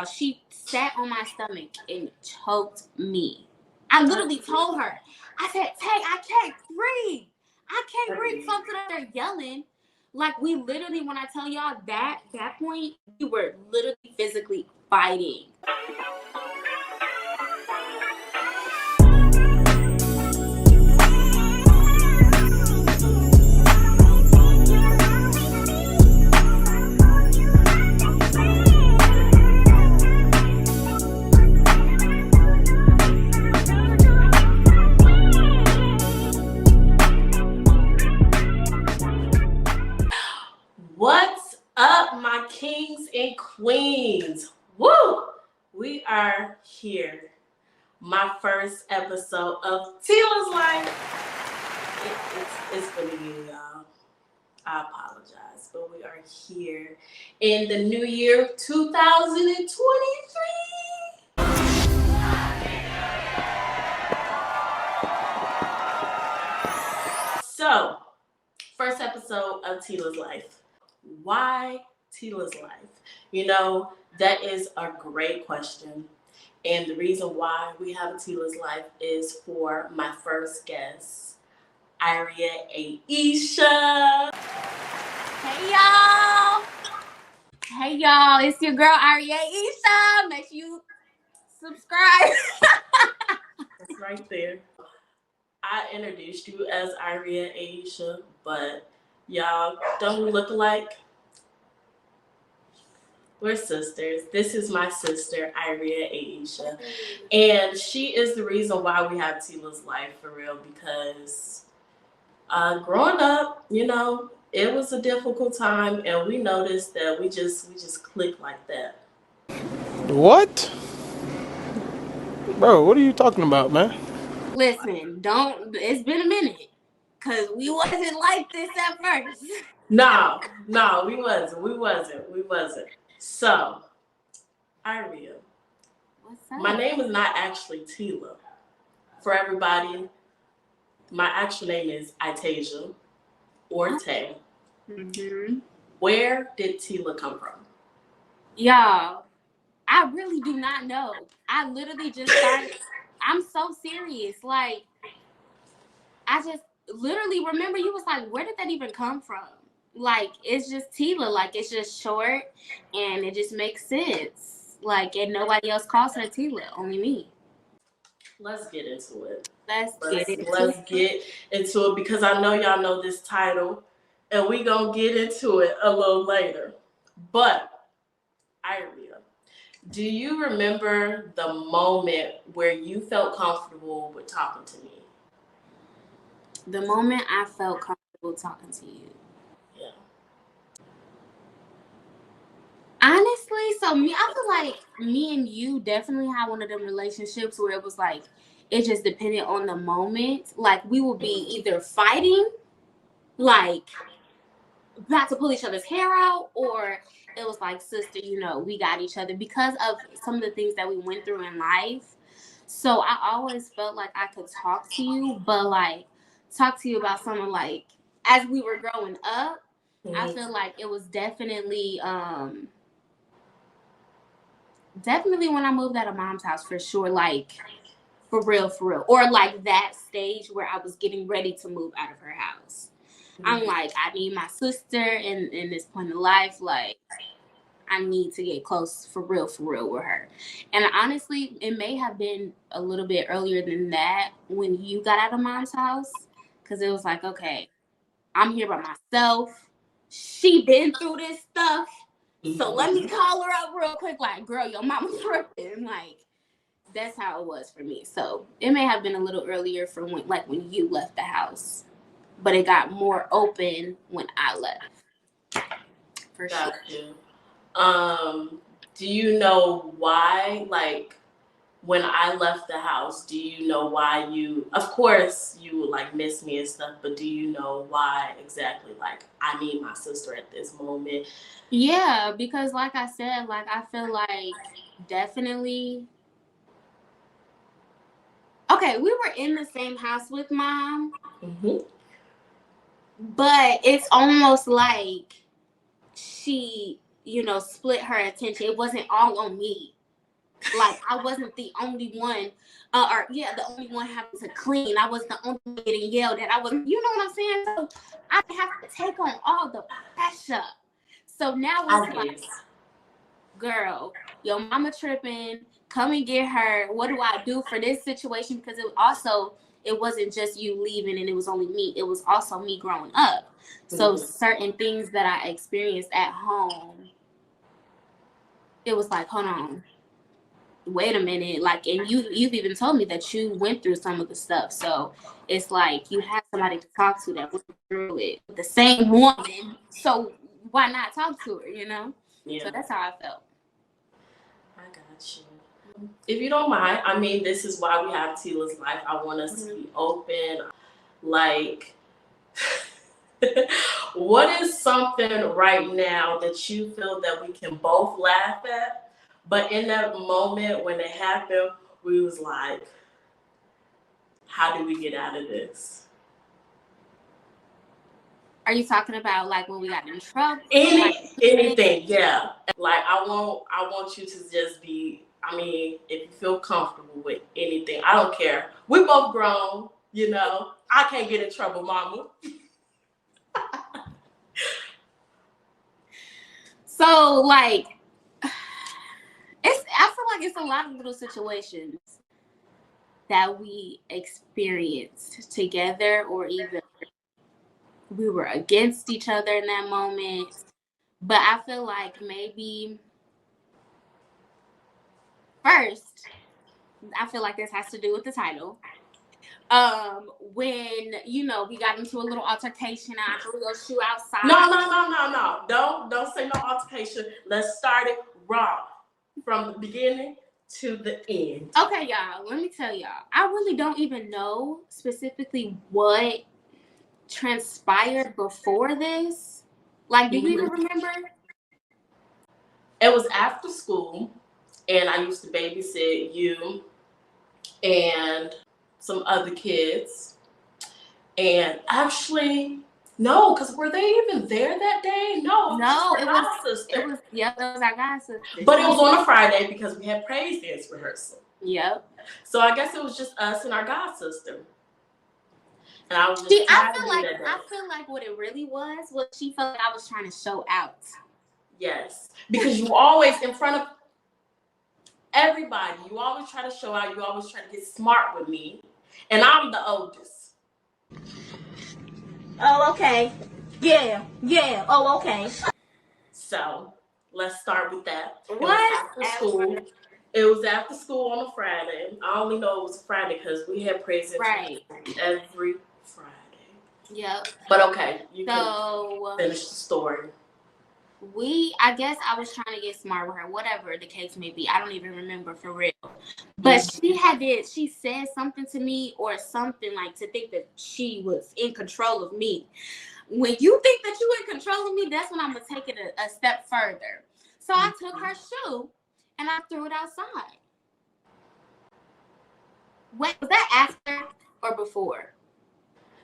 She sat on my stomach and choked me. I literally told her, I said, Tay, I can't breathe. I can't breathe. So I'm sitting up there yelling. Like, we literally, when I tell y'all that point, we were literally physically fighting. What's up, my kings and queens? Woo! We are here. My first episode of Tila's Life. It's for you, y'all. I apologize, but we are here in the new year 2023. So, first episode of Tila's Life. Why Tila's Life? You know, that is a great question. And the reason why we have a Tila's Life is for my first guest, Aria Aisha. Hey, y'all. Hey, y'all. It's your girl, Aria Aisha. Make sure you subscribe. That's right there. I introduced you as Aria Aisha, but y'all, don't we look alike? We're sisters. This is my sister, Aria Aisha. And she is the reason why we have Tila's Life for real, because growing up, you know, it was a difficult time, and we noticed that we just clicked like that. What? Bro, what are you talking about, man? Listen, it's been a minute. Because we wasn't like this at first. No, we wasn't. So, Aria, What's up? my name is not actually Tila. For everybody, my actual name is Itasia or Tay. Mm-hmm. Where did Tila come from? Y'all, I really do not know. I literally just started. I'm so serious. Like, I just literally remember you was like, where did that even come from? Like, it's just Tila. Like, it's just short and it just makes sense. Like, and nobody else calls her Tila, only me. Let's get into it. Let's get into it because I know y'all know this title, and we gonna get into it a little later. But Aria, do you remember the moment where you felt comfortable with talking to me? The moment I felt comfortable talking to you. Yeah. Honestly, so I feel like me and you definitely had one of them relationships where it was like, it just depended on the moment. Like, we would be either fighting, like, about to pull each other's hair out, or it was like, sister, you know, we got each other because of some of the things that we went through in life. So I always felt like I could talk to you, but like talk to you about something like as we were growing up. Mm-hmm. I feel like it was definitely when I moved out of mom's house, for sure, like for real, or like that stage where I was getting ready to move out of her house. Mm-hmm. I'm like, I need my sister in this point of life. Like, I need to get close for real with her. And honestly, it may have been a little bit earlier than that when you got out of mom's house, because it was like, okay, I'm here by myself. She been through this stuff. So let me call her up real quick. Like, girl, your mama tripping. Like, that's how it was for me. So it may have been a little earlier from when you left the house. But it got more open when I left. For sure. Do you know why, like, when I left the house, do you know why of course you would like miss me and stuff, but do you know why exactly, like, I need my sister at this moment? Yeah, because like I said, like, I feel like definitely, okay, we were in the same house with mom, mm-hmm. But it's almost like she split her attention. It wasn't all on me. Like, I wasn't the only one, the only one having to clean. I was the only one getting yelled at. You know what I'm saying? So I have to take on all the pressure. So now it's like, girl, your mama tripping. Come and get her. What do I do for this situation? Because it wasn't just you leaving and it was only me. It was also me growing up. So certain things that I experienced at home, it was like, hold on, wait a minute. Like, and you've even told me that you went through some of the stuff. So it's like you have somebody to talk to that went through it. The same woman. So why not talk to her, Yeah. So that's how I felt. I got you. If you don't mind, I mean, this is why we have Tila's Life. I want us to be open. Like, what is something right now that you feel that we can both laugh at? But in that moment when it happened, we was like, how do we get out of this? Are you talking about like when we got in trouble? Anything, yeah. Like, I want you to just be, I mean, if you feel comfortable with anything, I don't care. We both grown, I can't get in trouble, mama. So, like, I feel like it's a lot of little situations that we experienced together, or either we were against each other in that moment. But I feel like maybe first, I feel like this has to do with the title. When we got into a little altercation, I threw your shoe outside. No. Don't say no altercation. Let's start it raw from the beginning to the end. Okay, y'all. Let me tell y'all. I really don't even know specifically what transpired before this. Like, do you even remember? It was after school, and I used to babysit you and some other kids. And actually, no, because were they even there that day? No, it was our god sister. But it was on a Friday because we had praise dance rehearsal. Yep. So I guess it was just us and our god sister. And I was just I feel like what it really was she felt like I was trying to show out. Yes, because you always in front of everybody. You always try to show out. You always try to get smart with me, and I'm the oldest. Oh, okay. Yeah. Oh, okay. So let's start with that. What? It was after school on a Friday. I only know it was Friday because we had praise and every Friday. Yep. But okay, you can finish the story. I guess I was trying to get smart with her, whatever the case may be. I don't even remember for real. But she said something to me or something like to think that she was in control of me. When you think that you in control of me, that's when I'm going to take it a step further. So I took her shoe and I threw it outside. Wait, was that after or before?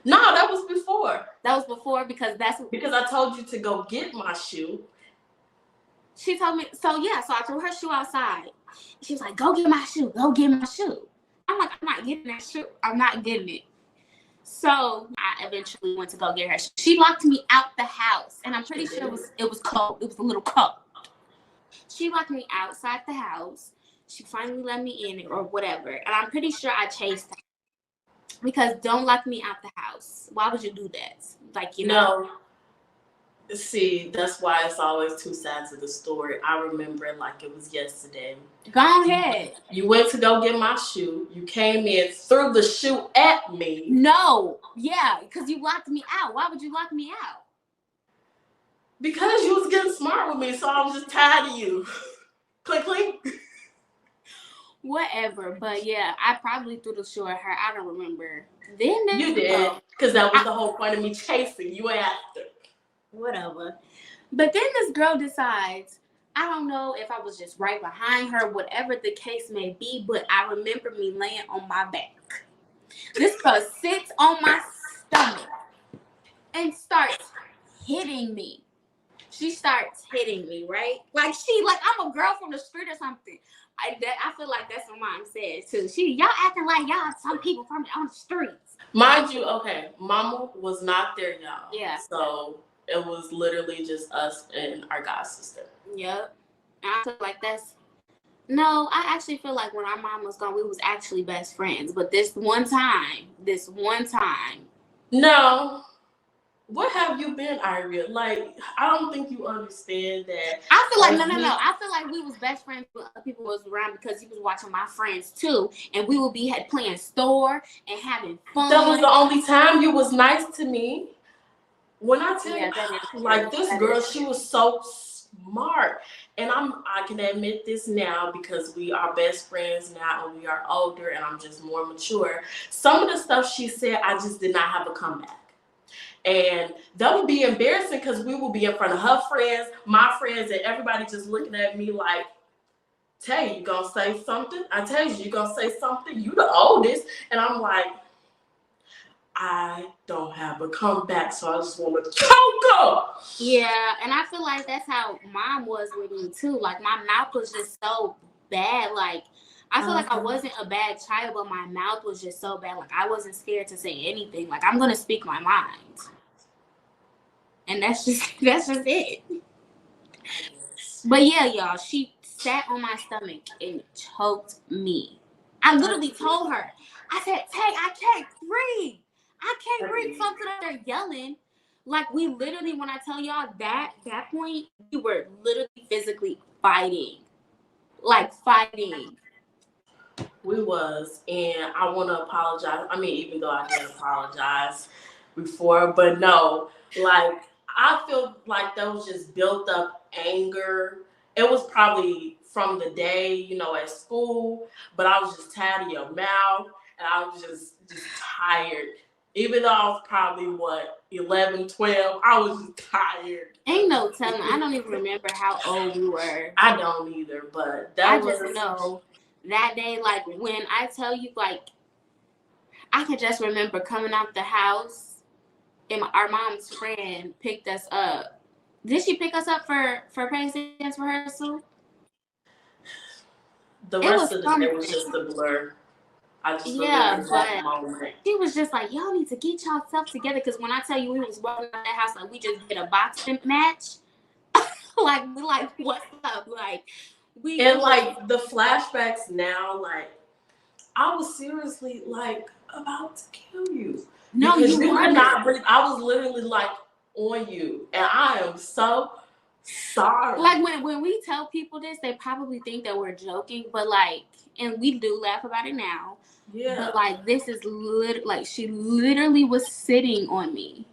No, that was before. That was before because I told you to go get my shoe. She told me, so I threw her shoe outside. She was like, go get my shoe. I'm like, I'm not getting that shoe. I'm not getting it. So I eventually went to go get her. She locked me out the house. And I'm pretty sure it was cold. It was a little cold. She locked me outside the house. She finally let me in or whatever. And I'm pretty sure I chased her. Because don't lock me out the house. Why would you do that? Like, No. See, that's why it's always two sides of the story. I remember it like it was yesterday. Go ahead. You went to go get my shoe. You came in, threw the shoe at me. No. Yeah, because you locked me out. Why would you lock me out? Because you was getting smart with me, so I was just tired of you. Click, click. Whatever, but yeah, I probably threw the shoe at her. I don't remember. Then you did, because that was the whole point of me chasing you after. Whatever. But then this girl decides, I don't know if I was just right behind her, whatever the case may be, but I remember me laying on my back. This girl sits on my stomach and starts hitting me. she starts hitting me, right? Like I'm a girl from the street or something. I feel like that's what mom said too. Y'all acting like y'all some people from on the streets. Mind you, okay, mama was not there, y'all. Yeah. So it was literally just us and our god sister. Yep. And I feel like no, I actually feel like when our mom was gone, we was actually best friends. But this one time. No. What have you been, Iria? Like, I don't think you understand that. I feel like, no. I feel like we was best friends when other people was around because he was watching my friends too. And we would be playing store and having fun. That was the only time you was nice to me. When I tell you, that is like this girl, she was so smart. And I can admit this now because we are best friends now and we are older and I'm just more mature. Some of the stuff she said, I just did not have a comeback. And that would be embarrassing because we would be in front of her friends, my friends, and everybody just looking at me like, Tay, you gonna say something? I tell you gonna say something? You the oldest. And I'm like, I don't have a comeback, so I just want to choke up. Yeah, and I feel like that's how mom was with me too. Like my mouth was just so bad. Like I feel like I wasn't a bad child, but my mouth was just so bad. Like I wasn't scared to say anything. Like I'm gonna speak my mind, and that's just it. But yeah, y'all, she sat on my stomach and choked me. I literally told her, I said, Tay, I can't breathe. Something up there yelling. Like we literally, when I tell y'all that point, we were literally physically fighting. Like fighting. We was, and I want to apologize. I mean, even though I did apologize before, but no, like I feel like that was just built up anger. It was probably from the day, at school, but I was just tired of your mouth, and I was just tired. Even though I was probably 11, 12, I was just tired. Ain't no telling. I don't even remember how old we were. I don't either, but I just know that day, like when I tell you, like I could just remember coming out the house and our mom's friend picked us up. Did she pick us up for praise dance rehearsal? The rest of the day was just a blur. I just remember that moment. She was just like, y'all need to get yourself together, because when I tell you we was walking out that house like we just did a boxing match. Like we like, what's up? Like like the flashbacks now, like I was seriously like about to kill you. No, because you could not breathe. I was literally like on you, and I am so sorry. Like when we tell people this, they probably think that we're joking, but like, and we do laugh about it now. Yeah. But like, this is like she literally was sitting on me,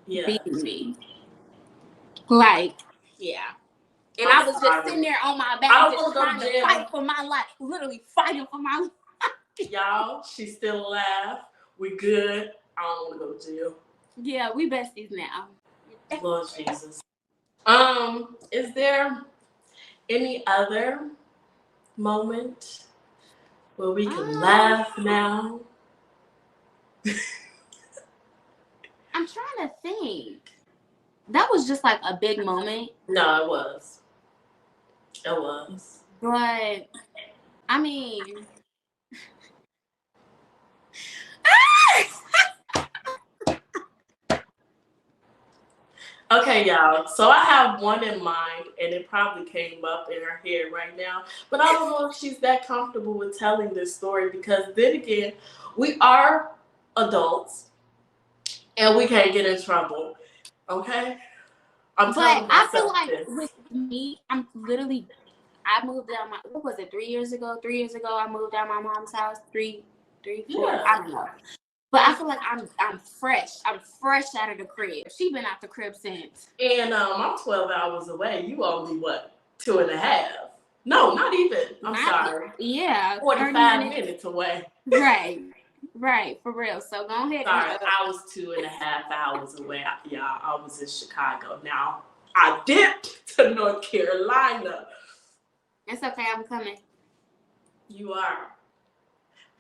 beating me. Like, yeah. And I was just sitting there on my back, just trying to fight for my life, literally fighting for my life. Y'all, she's still alive. We good. I don't want to go to jail. Yeah, we besties now. Lord Jesus. Is there any other moment where we can laugh now? I'm trying to think. That was just like a big moment. No, it was. It was. But I mean, okay, y'all. So I have one in mind, and it probably came up in her head right now. But I don't know if she's that comfortable with telling this story, because then again, we are adults, and we can't get in trouble. Okay? I feel like with me, I moved out what was it, 3 years ago? 3 years ago, I moved out my mom's house. 3, 4, I don't know. But I feel like I'm fresh. I'm fresh out of the crib. She been out the crib since. And I'm 12 hours away. You only 2.5? No, not even. I'm sorry. Yeah, 45 minutes away. Right, for real. So go ahead. Sorry, I was 2.5 hours away. Y'all, I was in Chicago. Now I dipped to North Carolina. It's okay. I'm coming. You are.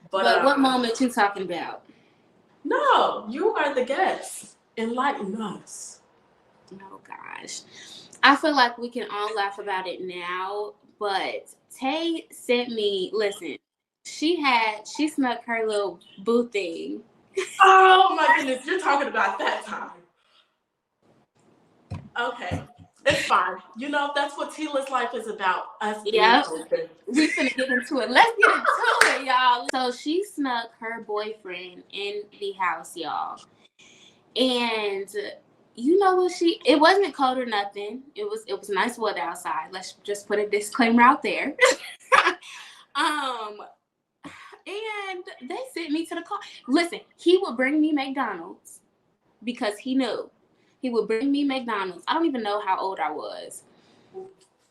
But what moment you talking about? No, you are the guest. Enlighten us. Oh gosh. I feel like we can all laugh about it now, but Tay sent me, listen, she snuck her little boo thing. Oh my goodness, you're talking about that time. Okay, it's fine. You know, that's what Tila's life is about, us being open. We finna get into it. Let's get into it, y'all. So she snuck her boyfriend in the house, y'all. And you know what, it wasn't cold or nothing. It was nice weather outside. Let's just put a disclaimer out there. And they sent me to the car. Listen, he would bring me McDonald's because he knew. He would bring me McDonald's. I don't even know how old I was.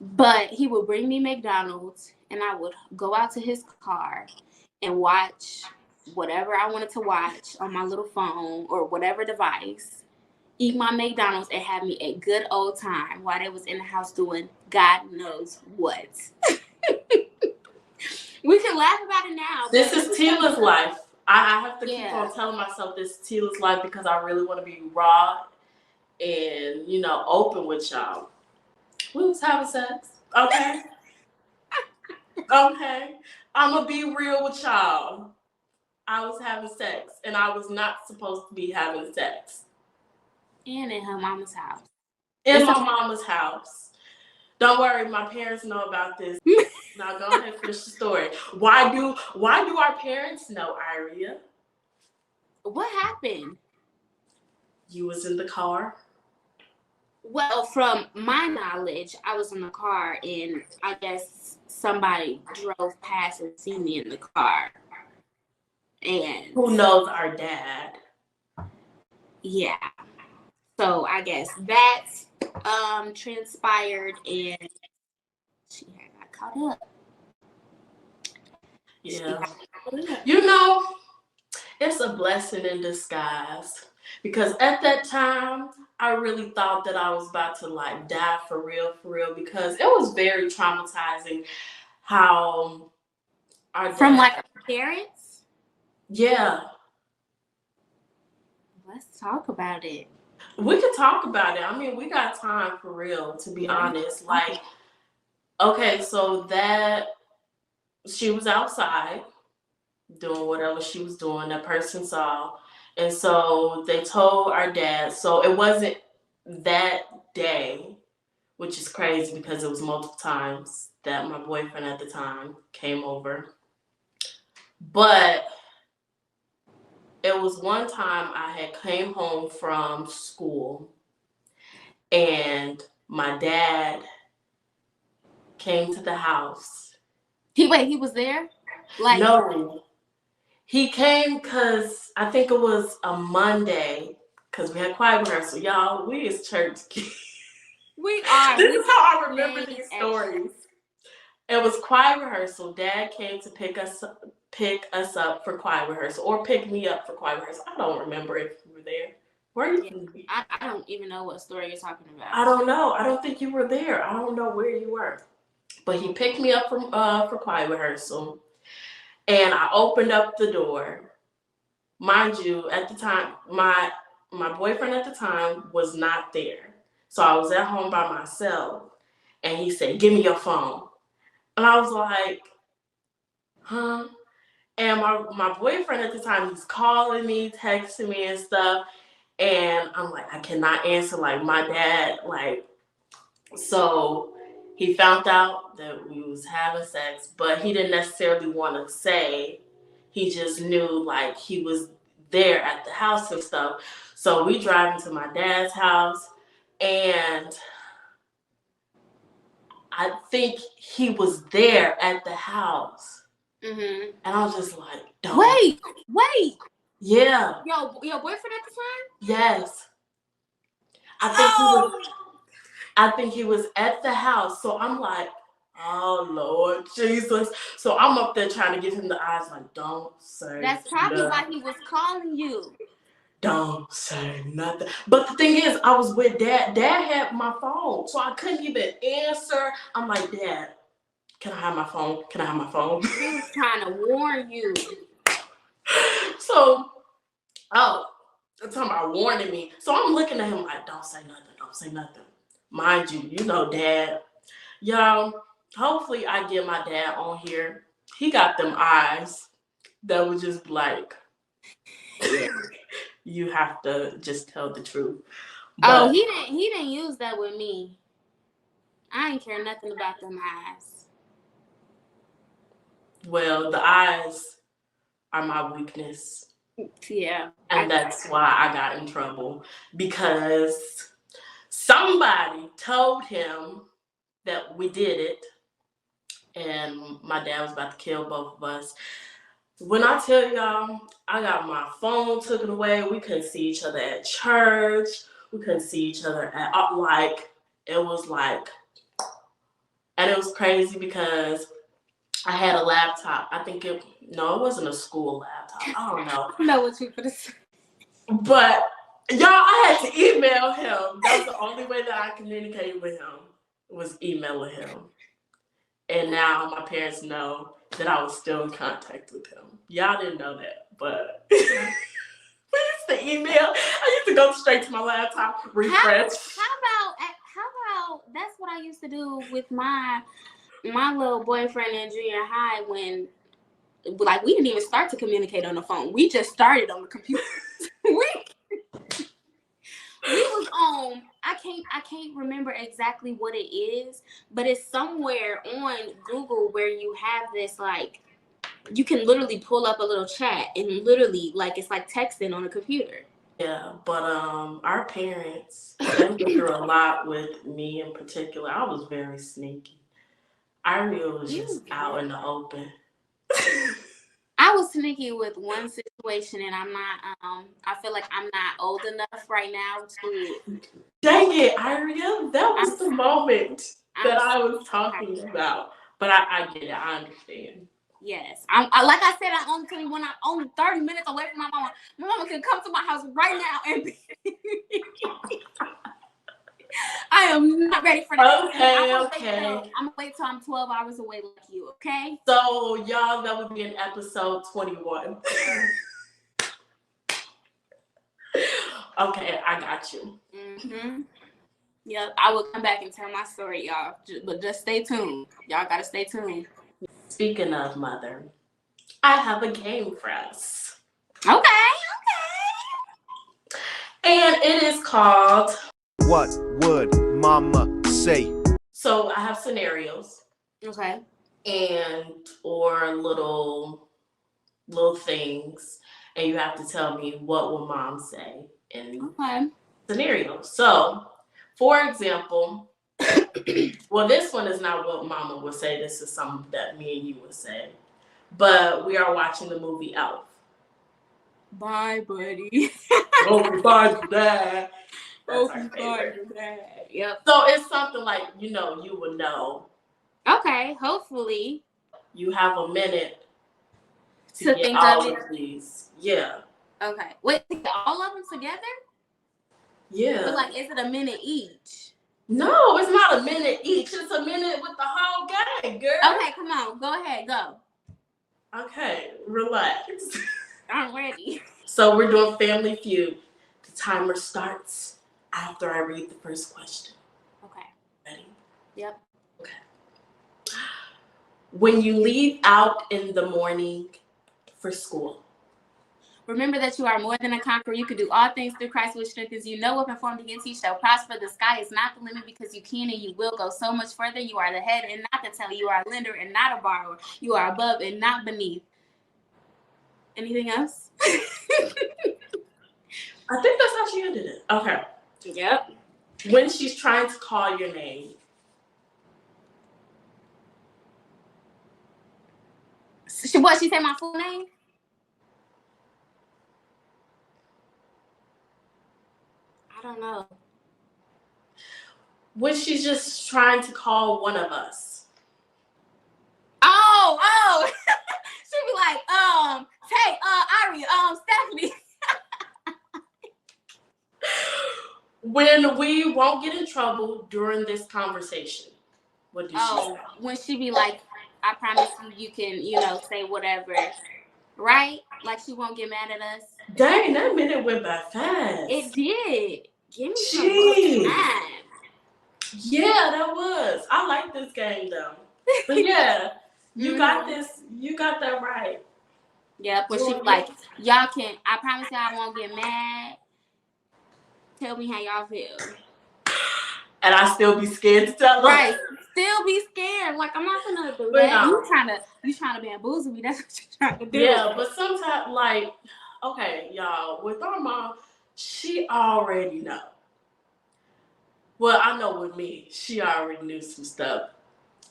But he would bring me McDonald's and I would go out to his car and watch whatever I wanted to watch on my little phone or whatever device. Eat my McDonald's and have me a good old time while they was in the house doing God knows what. We can laugh about it now. This is Tila's life. I have to keep on telling myself this is Tila's life because I really want to be raw and, you know, open with y'all. We was having sex. Okay. Okay. I'm going to be real with y'all. I was having sex and I was not supposed to be having sex. And in her mama's house. In my mama's house. Don't worry, my parents know about this. Now go ahead and finish the story. Why do our parents know, Iria? What happened? You was in the car? Well, from my knowledge, I was in the car and I guess somebody drove past and seen me in the car. And who knows our dad? Yeah. So I guess that transpired and she had got caught up. Yeah. You know, it's a blessing in disguise. Because at that time, I really thought that I was about to like die for real, because it was very traumatizing how our dad... From like our parents? Yeah. Let's talk about it. We could talk about it. I mean, we got time for real, to be honest. Like, okay, so that she was outside doing whatever she was doing, that person saw. And so they told our dad. So it wasn't that day, which is crazy because it was multiple times that my boyfriend at the time came over. But it was one time I had came home from school and my dad came to the house. He was there? Like, no. He came because I think it was a Monday because we had choir rehearsal. Y'all, we is church kids. We are. This is how I remember these stories. It was choir rehearsal. Dad came to pick us up for choir rehearsal or pick me up for choir rehearsal. I don't remember if you were there. Were you? I don't even know what story you're talking about. I don't know. I don't think you were there. I don't know where you were. But he picked me up for choir rehearsal. And I opened up the door. Mind you, at the time, my boyfriend at the time was not there. So I was at home by myself. And he said, "Give me your phone." And I was like, huh? And my boyfriend at the time, he's calling me, texting me and stuff. And I'm like, I cannot answer, like, my dad, like, so he found out that we was having sex, but he didn't necessarily want to say. He just knew, like, he was there at the house and stuff. So we drive into my dad's house, and I think he was there at the house. Mm-hmm. And I was just like, don't. Wait. Yeah. Your boyfriend at the time? Yes. I think he was at the house. So I'm like, oh, Lord Jesus. So I'm up there trying to give him the eyes like, don't say That's probably why he was calling you. Don't say nothing. But the thing is, I was with Dad. Dad had my phone. So I couldn't even answer. I'm like, Dad, can I have my phone? Can I have my phone? He was trying to warn you. So, I'm talking about warning me. So I'm looking at him like, don't say nothing. Don't say nothing. Mind you, you know Dad. Y'all, hopefully I get my dad on here. He got them eyes that would just be like, Yeah. you have to just tell the truth. Oh, But he didn't use that with me. I ain't care nothing about them eyes. well, the eyes are my weakness. Yeah. And that's why I got in trouble. Because somebody told him that we did it. And my dad was about to kill both of us. When I tell y'all, I got my phone taken away. We couldn't see each other at church. We couldn't see each other at, it was like, and it was crazy because I had a laptop. It wasn't a school laptop. I don't know. I know what you could say. But y'all, I had to email him. That was the only way that I communicated with him, was emailing him. And now my parents know that I was still in contact with him. Y'all didn't know that, but we used to email. I used to go straight to my laptop, refresh. How about that's what I used to do with my little boyfriend in junior high when, like, we didn't even start to communicate on the phone. We just started on the computer. we was on, I can't remember exactly what it is, but it's somewhere on Google where you have this, like, you can literally pull up a little chat and literally, like, it's like texting on a computer. Yeah, but our parents, they went through a lot with me in particular. I was very sneaky. Aria was just out in the open. I was sneaky with one situation, and I'm not. I feel like I'm not old enough right now to. Dang it, Aria! That was the moment that I was talking about. But I get it. I understand. Yes, like I said, I'm only 21. I'm only 30 minutes away from my mama. My mama can come to my house right now and be. I am not ready for that. Okay. I'm gonna wait till I'm 12 hours away like you, okay? So, y'all, that would be in episode 21. Okay, I got you. Mm-hmm. Yep, I will come back and tell my story, y'all. But just stay tuned. Y'all gotta stay tuned. Speaking of mother, I have a game for us. Okay. And it is called What Would Mama Say? So I have scenarios. Okay. Or little things, and you have to tell me what will mom say in scenario. So, for example, well, this one is not what mama would say. This is something that me and you would say. But we are watching the movie Elf. Bye, buddy. Oh, bye, Dad. That's our favorite. Yep. So it's something like, you would know. Okay, hopefully. You have a minute to get think all of it. These. Yeah. Okay. Wait, all of them together? Yeah. But, like, is it a minute each? No, it's not a minute each. It's a minute with the whole gang, girl. Okay, come on. Go ahead. Go. Okay, relax. I'm ready. So we're doing Family Feud. The timer starts after I read the first question. Okay. Ready? Yep. Okay. When you leave out in the morning for school, remember that you are more than a conqueror. You can do all things through Christ, which strengthens you. No weapon formed against you shall prosper. The sky is not the limit because you can and you will go so much further. You are the head and not the tail. You are a lender and not a borrower. You are above and not beneath. Anything else? I think that's how she ended it. Okay. Yep. When she's trying to call your name. What, she said my full name? I don't know. When she's just trying to call one of us. Oh. She'd be like, hey, Ari, Stephanie. When we won't get in trouble during this conversation. What do she say? When she be like, I promise you can, say whatever. Right? Like she won't get mad at us. Dang, that minute went by fast. It did. Give me some more time. Yeah, that was. I like this game though. But yeah, you got this. You got that right. Yep, but she like, y'all can, I promise y'all I won't get mad. Tell me how y'all feel. And I still be scared to tell her. Right. Still be scared. Like, I'm not gonna do But that. no. You trying to bamboozle me. That's what you're trying to do. Yeah, but sometimes, like, okay, y'all, with our mom, she already know. Well, I know with me, she already knew some stuff.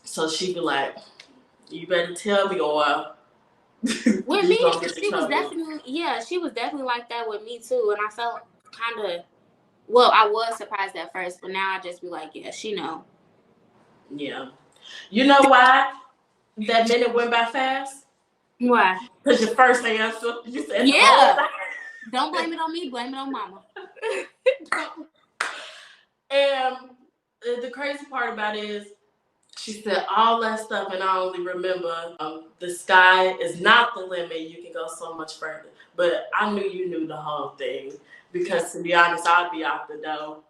So she be like, you better tell me or With you me, gonna get in she was trouble. she was definitely like that with me too. And I felt kind of, well, I was surprised at first, but now I just be like, yeah, she know. Yeah. You know why that minute went by fast? Why? Because your first answer, you said the whole Yeah. thing. Don't blame it on me. Blame it on mama. And the crazy part about it is, she said all that stuff, and I only remember the sky is not the limit. You can go so much further. But I knew you knew the whole thing because, to be honest, I'd be out the door.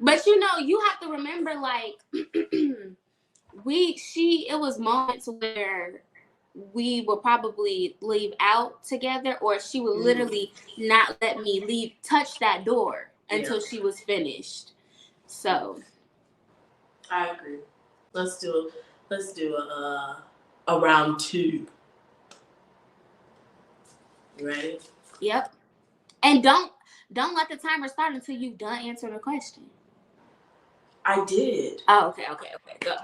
But you know, you have to remember, like, it was moments where we would probably leave out together, or she would literally not let me touch that door until she was finished. So I agree. Let's do a round two. You ready? Yep. And don't let the timer start until you've done answering the question. I did. Oh, okay. Go.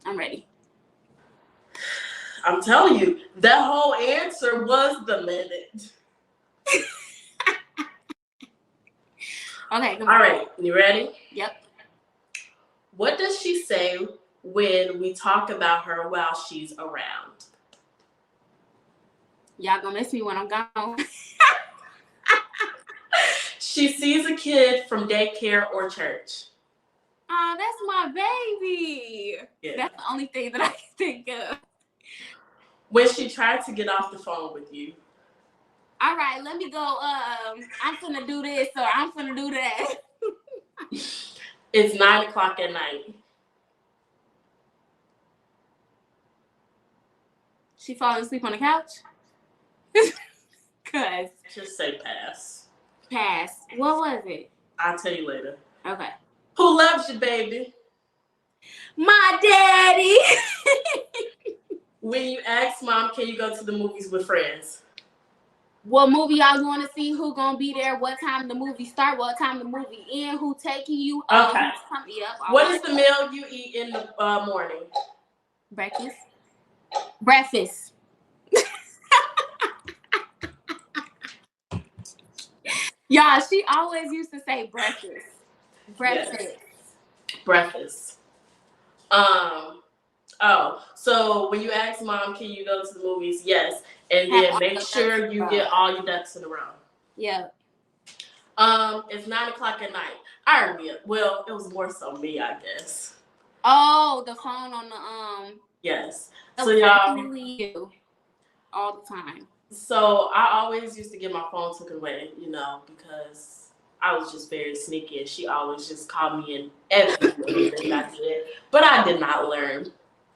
I'm ready. I'm telling you, that whole answer was the minute. Okay, all right. You ready? Yep. What does she say when we talk about her while she's around? Y'all gonna miss me when I'm gone. She sees a kid from daycare or church. Oh, that's my baby. Yeah. That's the only thing that I can think of. When she tried to get off the phone with you. All right, let me go. I'm finna do this or I'm finna do that. It's 9:00 at night. She falling asleep on the couch? Cause just say pass. Pass. What was it? I'll tell you later. Okay. Who loves you, baby? My daddy. When you ask mom, can you go to the movies with friends? What movie y'all want to see? Who gonna be there? What time the movie start? What time the movie end? Who taking you? Okay. Yep. What is the meal you eat in the morning? Breakfast. Y'all, she always used to say breakfast. Yes. Breakfast. Oh, so when you ask mom, can you go to the movies? Yes. And then make sure you get all your ducks in a row. Yeah. It's 9:00 at night. I remember. Well, it was more so me, I guess. Oh, the phone on the Yes. So y'all, you all the time. So I always used to get my phone taken away, because I was just very sneaky, and she always just called me in everything I did. But I did not learn.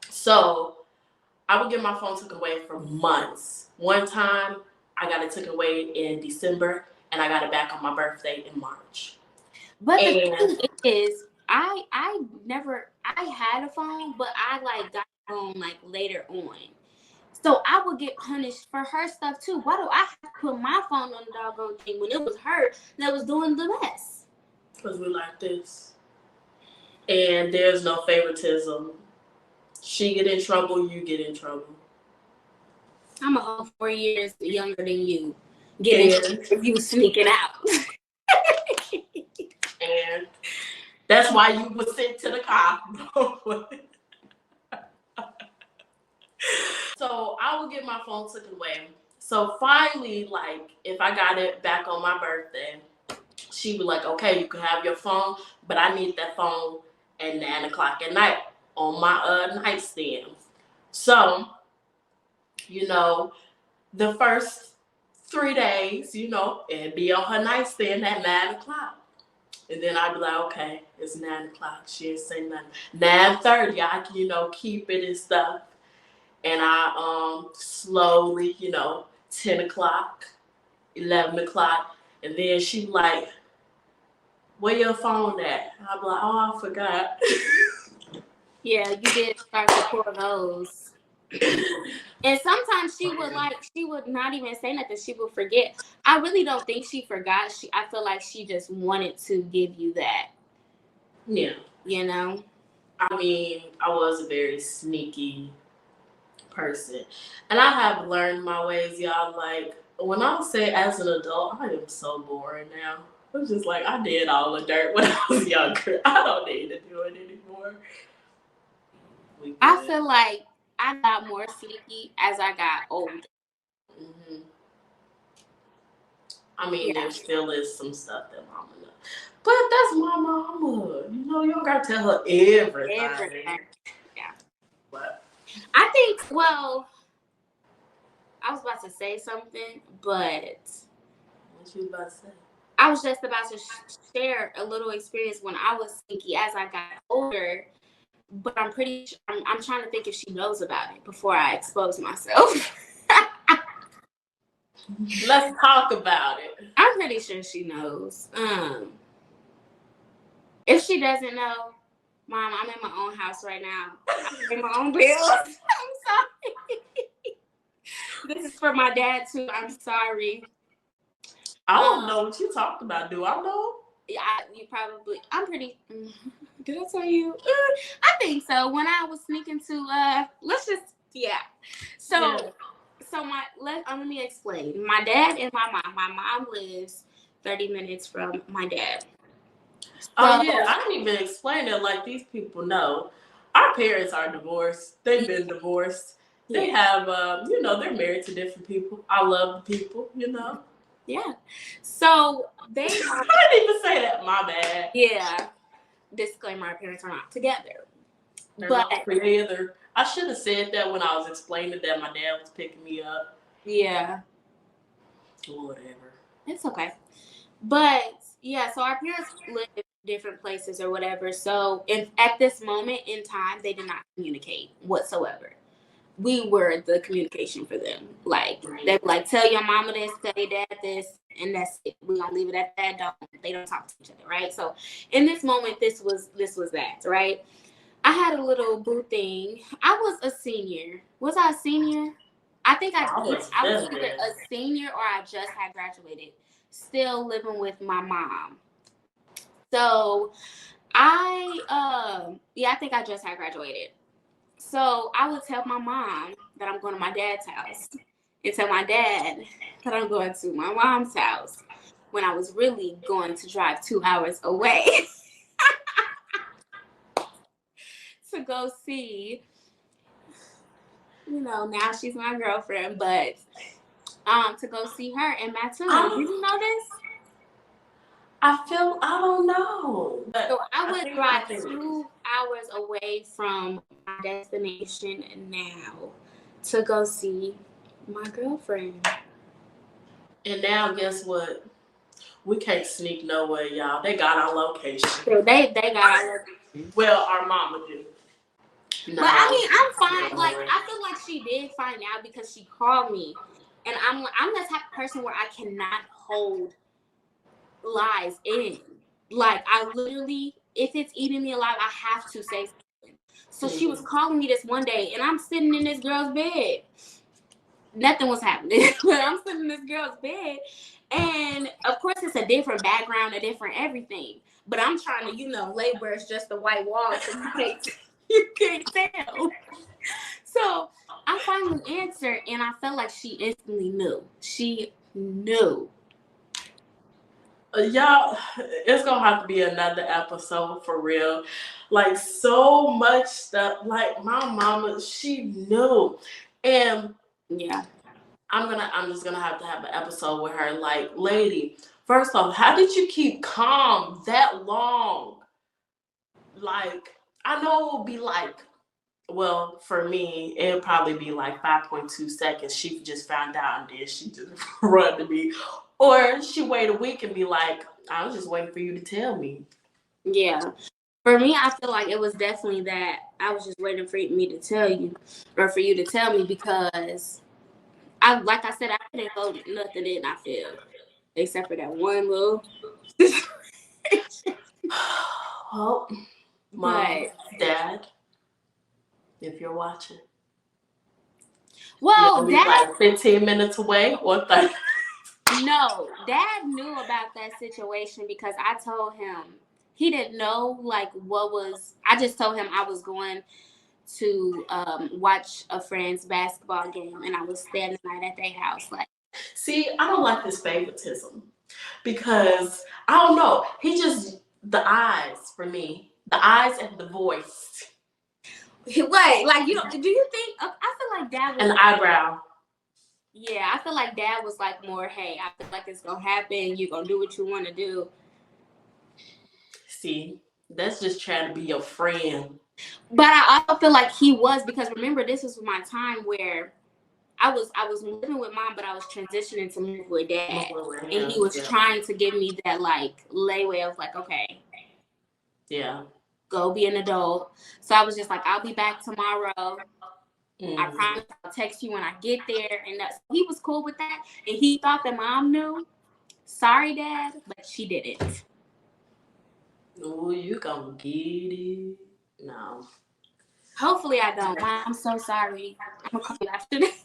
So I would get my phone taken away for months. One time, I got it taken away in December, and I got it back on my birthday in March. But the thing is, I had a phone, but I got a phone later on. So I would get punished for her stuff too. Why do I have to put my phone on the doggone thing when it was her that was doing the mess? Because we like this. And there's no favoritism. She get in trouble, you get in trouble. I'm a whole 4 years younger than you. You sneaking out. And that's why you would sit to the car. So I would get my phone taken away. So finally, if I got it back on my birthday, she would okay, you can have your phone, but I need that phone at 9:00 at night on my nightstand. So, the first 3 days, it'd be on her nightstand at 9:00. And then I'd be like, okay, it's 9 o'clock. She didn't say nothing. 9:30, I can, keep it and stuff. And I slowly, 10 o'clock, 11 o'clock. And then she be like, where your phone at? And I'd be like, oh, I forgot. Yeah, you did start to pull those. And sometimes she would not even say nothing. She would forget. I really don't think she forgot. I feel like she just wanted to give you that. Yeah. I mean, I was a very sneaky person. And I have learned my ways, y'all. Like, when I say as an adult, I am so boring now. I'm just like, I did all the dirt when I was younger. I don't need to do it anymore. I feel like I got more sneaky as I got older. Mm-hmm. I mean, there still is some stuff that mama knows. But that's my mama. You don't gotta tell her everything. Yeah. What? I think, I was about to say something, but... What you about to say? I was just about to share a little experience when I was sneaky as I got older, but I'm pretty sure, I'm trying to think if she knows about it before I expose myself. Let's talk about it. I'm pretty sure she knows. If she doesn't know, Mom, I'm in my own house right now. I pay my own bills. I'm sorry. This is for my dad too. I'm sorry. I don't know what you talked about. Do I know? Yeah, you probably. I'm pretty. Did I tell you? I think so. When I was sneaking to, let's just, So let me explain. My dad and my mom. My mom lives 30 minutes from my dad. Oh yeah, I didn't even explain it. Like, these people know. Our parents are divorced. They've been divorced. They have, they're married to different people. I love the people, Yeah. So they. I didn't even say that. My bad. Yeah. Disclaimer: our parents are not together. They're not together. I should have said that when I was explaining that my dad was picking me up. Yeah. Whatever. It's okay. But yeah, so our parents live in different places or whatever. So at this moment in time, they did not communicate whatsoever. We were the communication for them. Like, they would like, tell your mama this, tell your dad this, and that's it. We're gonna leave it at that. They don't talk to each other, right? So in this moment, this was that, right? I had a little boo thing. I was a senior. Was I a senior? I think I was either a senior or I just had graduated, still living with my mom. So I think I just had graduated. So I would tell my mom that I'm going to my dad's house and tell my dad that I'm going to my mom's house when I was really going to drive 2 hours away to go see, now she's my girlfriend, but to go see her in Mattoon. Did you know this? I don't know. So I would drive 2 hours away from my destination now to go see my girlfriend. And now, guess what? We can't sneak nowhere, y'all. They got our location. So they got our location. Well, our mama do. No, but I mean, I'm fine. Like, I feel like she did find out because she called me, and I'm the type of person where I cannot hold lies in. Like, I literally, if it's eating me alive, I have to say something. So she was calling me this one day, and I'm sitting in this girl's bed. Nothing was happening, but I'm sitting in this girl's bed, and of course it's a different background, a different everything. But I'm trying to, labor is just the white wall, so you can't tell. So I finally answered, and I felt like she instantly knew. She knew. Y'all, it's gonna have to be another episode for real. Like, so much stuff. Like, my mama, she knew. And yeah, I'm just gonna have to have an episode with her. Like, lady, first off, how did you keep calm that long? Like, I know it would be like, well, for me, it would probably be like 5.2 seconds. She just found out, and then she just run to me. Or she wait a week and be like, I was just waiting for you to tell me. Yeah. For me, I feel like it was definitely that I was just waiting for me to tell you, or for you to tell me, because like I said, I didn't hold nothing in. I feel, except for that one little situation. Well, Mom, But Dad, if you're watching, you're well, only Dad, like 15 minutes away or 30. no, Dad knew about that situation because I told him. He didn't know like what was. I just told him I was going to watch a friend's basketball game, and I was staying the night at their house. Like, See, I don't like this favoritism because I don't know. He just, the eyes for me, the eyes and the voice what? Like, you don't? Do you think? I feel like Dad was and the like, eyebrow. yeah, I feel like Dad was like more, hey, I feel like it's gonna happen. You're gonna do what you want to do. See, that's just trying to be your friend. But I also feel like he was, because remember, this was my time where I was living with Mom, but I was transitioning to move with Dad, and he was Yeah. trying to give me that like leeway of like, okay, Yeah. go be an adult. So I was just like, I'll be back tomorrow. I promise I'll text you when I get there. And he was cool with that. And he thought that Mom knew. Sorry, Dad, but she didn't. Oh, you gonna get it? No. Hopefully I don't. Mom, I'm so sorry. I'm gonna call you after this.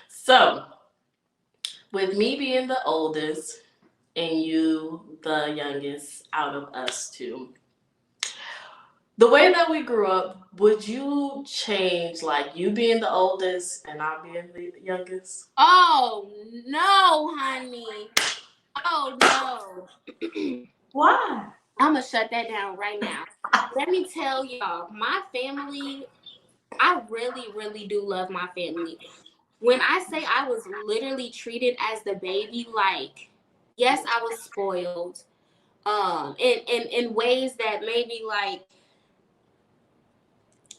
So, with me being the oldest and you the youngest out of us two, the way that we grew up, would you change like you being the oldest and I being the youngest? Oh no, honey. Oh no. Why? I'm gonna shut that down right now. Let me tell y'all, my family, I really, really do love my family. When I say I was literally treated as the baby, like, yes, I was spoiled. In ways that maybe like,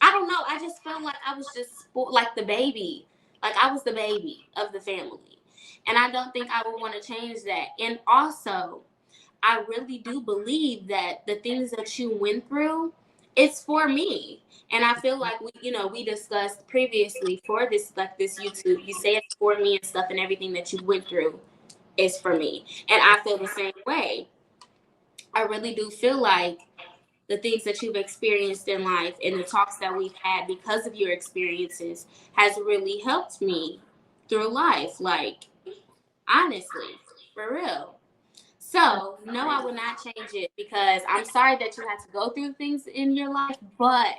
I don't know, I just felt like I was just like the baby. Like I was the baby of the family. And I don't think I would want to change that. And also, I really do believe that the things that you went through, it's for me. And I feel like we discussed previously for this, like this YouTube, you say it's for me and stuff, and everything that you went through is for me. And I feel the same way. I really do feel like the things that you've experienced in life and the talks that we've had because of your experiences has really helped me through life. Like, honestly, for real. So, no, I will not change it because I'm sorry that you had to go through things in your life, but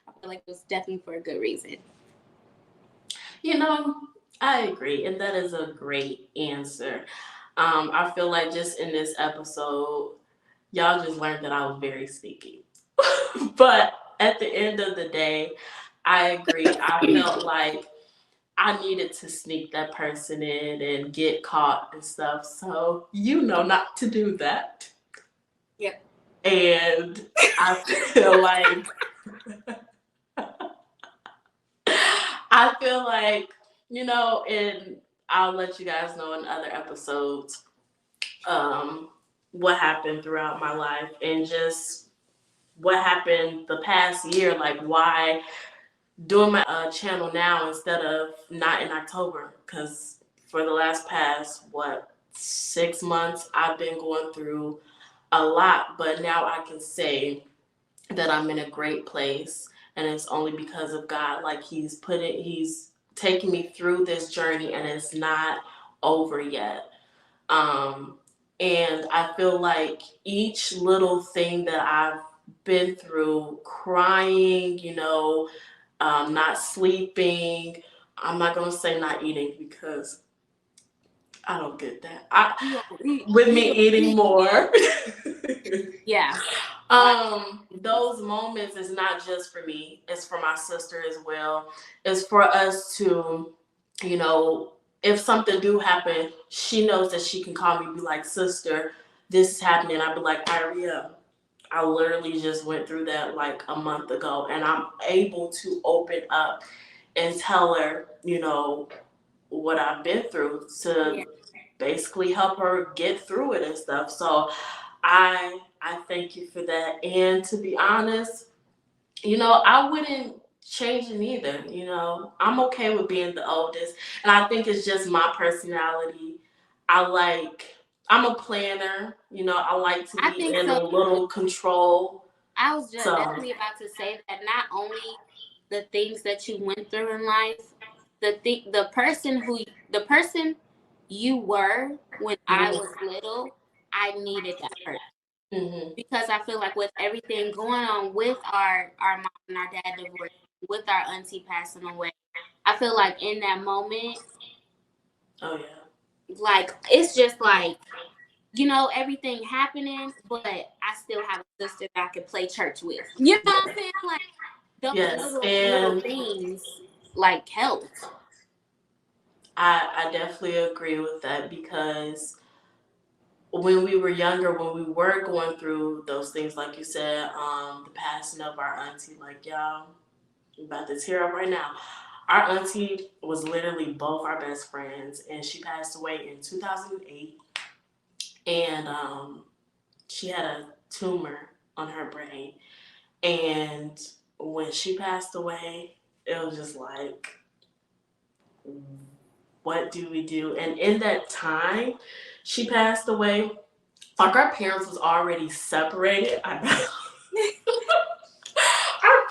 I feel like it was definitely for a good reason. You know, I agree, and that is a great answer. I feel like just in this episode, y'all just learned that I was very sneaky. But at the end of the day, I agree. I felt like I needed to sneak that person in and get caught and stuff. So you know not to do that. Yep. And I feel like and I'll let you guys know in other episodes what happened throughout my life and just what happened the past year, like why doing my channel now instead of not in October, because for the last past 6 months I've been going through a lot, but now I can say that I'm in a great place, and it's only because of God. Like he's taking me through this journey, and it's not over yet. And I feel like each little thing that I've been through, crying, not sleeping. I'm not gonna say not eating because I don't get that. You gonna eat. With You me gonna eating eat. more. Yeah. Like, Those moments is not just for me, it's for my sister as well. It's for us to, if something do happen, she knows that she can call me and be like, sister, this is happening. I'd be like, Iria, I literally just went through that like a month ago, and I'm able to open up and tell her, what I've been through to basically help her get through it and stuff. So I thank you for that. And to be honest, I wouldn't change it either. I'm okay with being the oldest. And I think it's just my personality. I'm a planner. I like to I be think in so a little control. I was just So, definitely about to say that not only the things that you went through in life, the person you were when I mhm, was little, I needed that person mhm. because I feel like with everything going on with our mom and our dad divorce, with our auntie passing away, I feel like in that moment, Oh, yeah. like it's just like everything happening, but I still have a sister that I can play church with. You know what I'm saying? Like those Yes. little And things like helped. I definitely agree with that because when we were younger, when we were going through those things, like you said, the passing of our auntie, like y'all, I'm about to tear up right now. Our auntie was literally both our best friends, and she passed away in 2008. And she had a tumor on her brain. And when she passed away, it was just like, what do we do? And in that time, she passed away. Like our parents was already separated. Our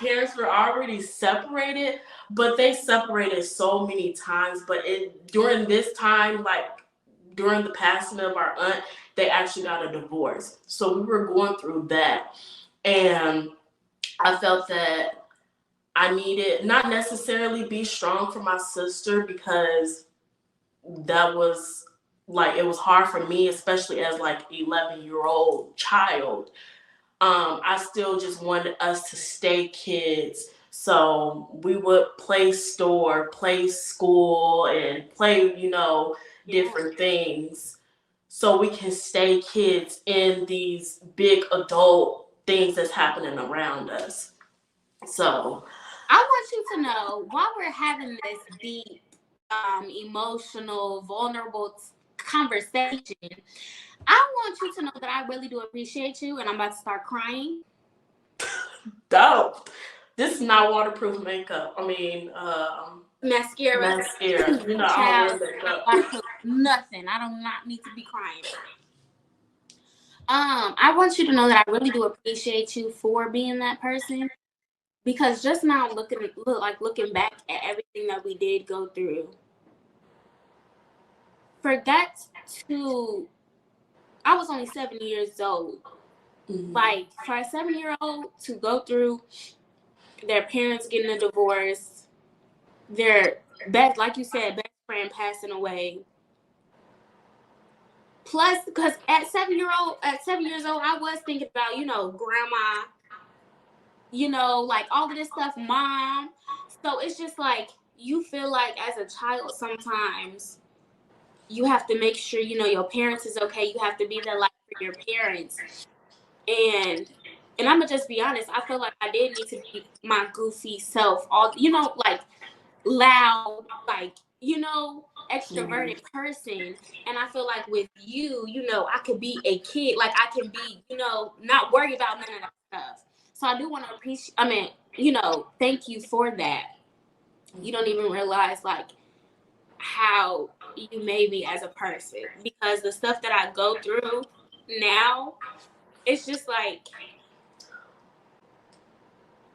parents were already separated, but they separated so many times. But during this time, like during the passing of our aunt, they actually got a divorce. So we were going through that, and I felt that I needed not necessarily be strong for my sister because that was like it was hard for me, especially as like 11-year-old child. I still just wanted us to stay kids. So we would play store, play school, and play, Yeah. different things so we can stay kids in these big adult things that's happening around us. So, I want you to know while we're having this deep, emotional, vulnerable conversation, I want you to know that I really do appreciate you, and I'm about to start crying. dope. This is not waterproof makeup. I mean, Mascara, mascara. I don't child, wear makeup. not waterproof, nothing. I do not need to be crying. I want you to know that I really do appreciate you for being that person because just now looking back at everything that we did go through, for that to I was only 7 years old. Mhm. Like for a 7-year-old to go through their parents getting a divorce, their best, like you said, best friend passing away. Plus, because at 7 years old, I was thinking about, grandma, like all of this stuff, mom. So it's just like you feel like as a child sometimes you have to make sure your parents is okay. You have to be there like for your parents, and I'm gonna just be honest. I feel like I did need to be my goofy self, all like loud, like Mhm. extroverted person. And I feel like with you, I could be a kid, like I can be, not worry about none of that stuff. So I do want to appreciate. I mean, thank you for that. You don't even realize like how you made me as a person because the stuff that I go through now, it's just like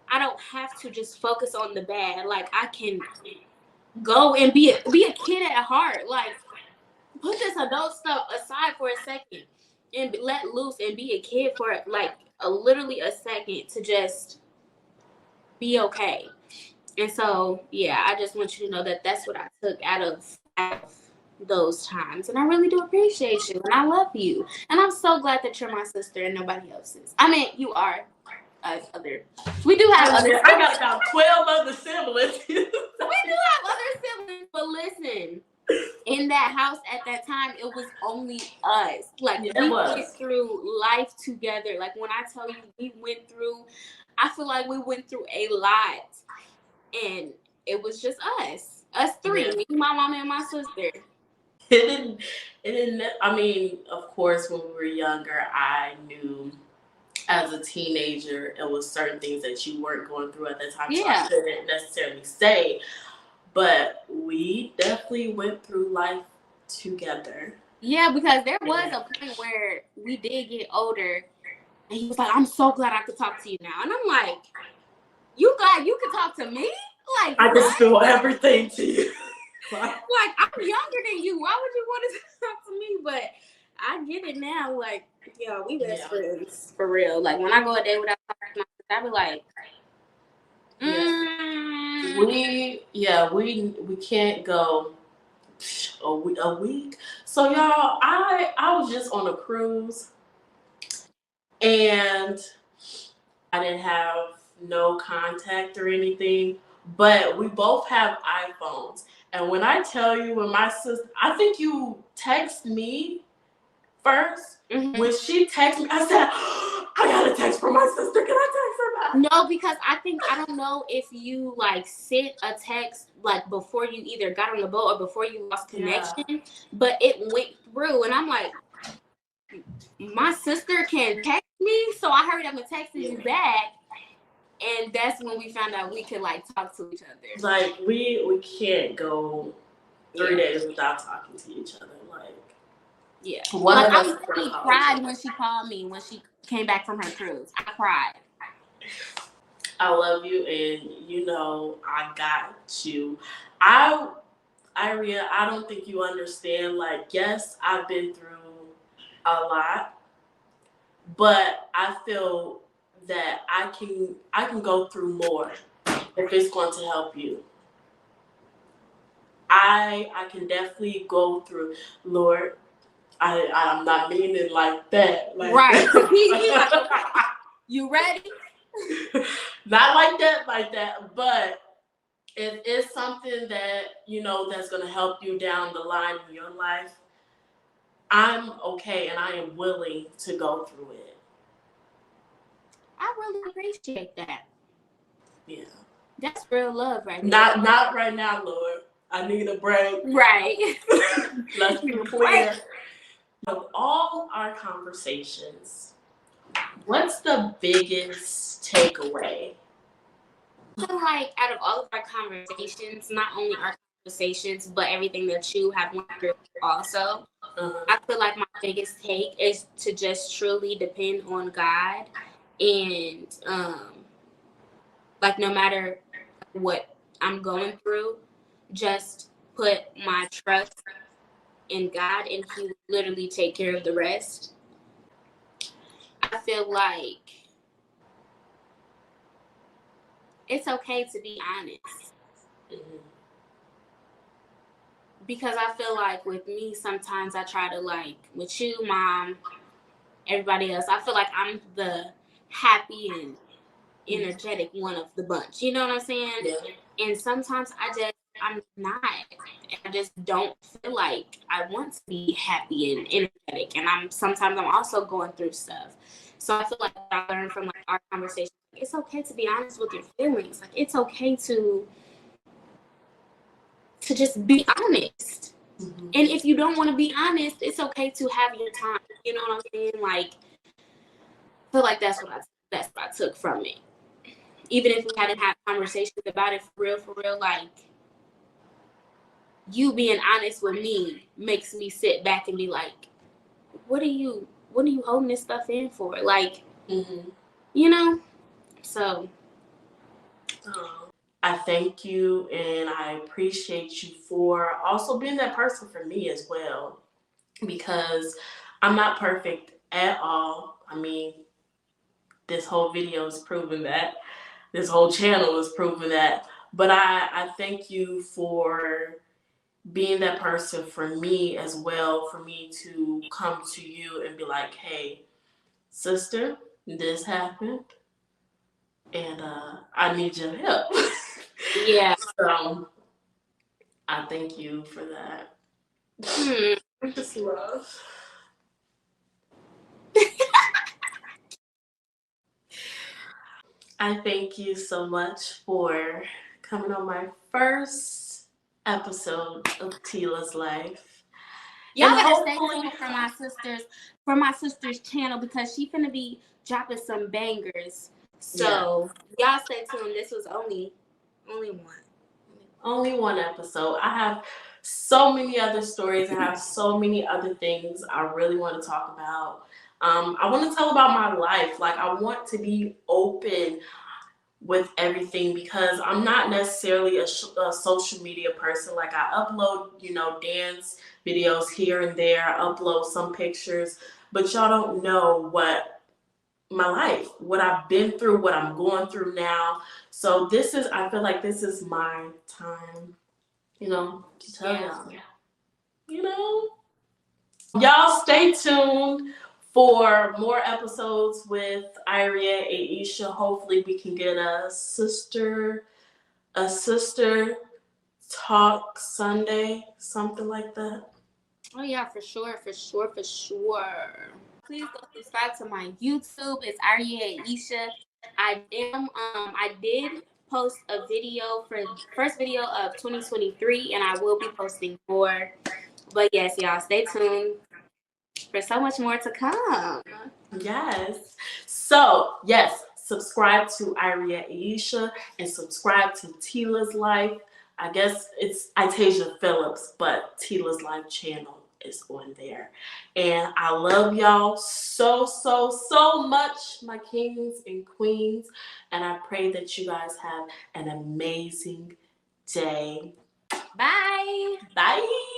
I don't have to just focus on the bad. Like I can go and be a kid at heart. Like put this adult stuff aside for a second and let loose and be a kid for like literally a second to just be okay. And so, yeah, I just want you to know that that's what I took out of those times. And I really do appreciate you and I love you. And I'm so glad that you're my sister and nobody else's. I mean, you are other. We do have other I siblings. got about 12 other siblings. We do have other siblings, but listen, in that house at that time, it was only us. Like Yeah, it we went was. through life together. Like when I tell you we went through, I feel like we went through a lot, and it was just us. Us three, Yeah. me, my mom, and my sister. It didn't, I mean, of course, when we were younger, I knew as a teenager, it was certain things that you weren't going through at that time. So I couldn't necessarily say, but we definitely went through life together. Yeah, because there was a point where we did get older, and he was like, "I'm so glad I could talk to you now," and I'm like, "You glad you could talk to me? Like I what? just feel everything to you." Like I'm younger than you. Why would you want to talk to me?" But I get it now. Like, yeah, we best friends for real. Like when I go a day without talking to my sister, I be like, we can't go a week. So y'all, I was just on a cruise and I didn't have no contact or anything, but we both have iPhones. And when I tell you, when my sister, I think you text me first. mm-hmm. When she texted me, I said, I got a text from my sister. Can I text her back? No, because I don't know if you like sent a text like before you either got on the boat or before you lost connection, but it went through, and I'm like, my sister can text me, so I hurried up and texted you back, and that's when we found out we could like talk to each other. Like we can't go 3 days without talking to each other. Like one like of us I cried when she called me when she came back from her cruise. I cried. I love you, and you know I got you. Iria, I don't think you understand. Like, yes, I've been through a lot, but I feel that I can go through more if it's going to help you. I can definitely go through. Lord, I'm not meaning like that. Like right. that. You ready? Not like that, but if it's something that you know that's going to help you down the line in your life, I'm okay and I am willing to go through it. I really appreciate that. Yeah. That's real love right now. Not right now, Lord. I need a break. Right. Let's be clear. Of all our conversations, what's the biggest takeaway? I feel like out of all of our conversations, not only our conversations, but everything that you have went through also, I feel like my biggest take is to just truly depend on God, and like no matter what I'm going through, just put my trust in God, and He will literally take care of the rest. I feel like it's okay to be honest. Because I feel like with me, sometimes I try to, like, with you, mom, everybody else, I feel like I'm the happy and energetic one of the bunch. You know what I'm saying? Yeah. And sometimes I'm not. I just don't feel like I want to be happy and energetic. And sometimes I'm also going through stuff. So I feel like I learned from like our conversation, it's okay to be honest with your feelings. Like it's okay to just be honest. Mm-hmm. And if you don't want to be honest, it's okay to have your time. You know what I'm saying? Like, I feel like that's what I took from it. Even if we hadn't had conversations about it for real, like you being honest with me makes me sit back and be like, what are you holding this stuff in for? Like, you know? So I thank you and I appreciate you for also being that person for me as well. Because I'm not perfect at all. I mean, this whole video is proving that. This whole channel is proving that. But I thank you for being that person for me as well, for me to come to you and be like, hey, sister, this happened and I need your help. yeah. So I thank you for that. Just love. I thank you so much for coming on my first episode of Tila's life. Y'all And better stay hopefully, tuned for my sister's channel because she finna be dropping some bangers. So y'all stay tuned. This was only one. Only one episode. I have so many other stories. I have so many other things I really want to talk about. I want to tell about my life. Like, I want to be open with everything because I'm not necessarily a social media person. Like, I upload, dance videos here and there. I upload some pictures, but y'all don't know what my life, what I've been through, what I'm going through now. So I feel like this is my time, to tell y'all. Y'all stay tuned for more episodes with Iria and Aisha. Hopefully we can get a sister talk Sunday, something like that. Oh yeah, for sure. Please go subscribe to my YouTube. It's Aria Aisha. I did post a video for first video of 2023 and I will be posting more. But yes, y'all stay tuned for so much more to come. Yes. So, yes, subscribe to Iria Aisha and subscribe to Tila's Life. I guess it's Itasia Phillips, but Tila's Life channel is on there. And I love y'all so, so, so much, my kings and queens. And I pray that you guys have an amazing day. Bye. Bye.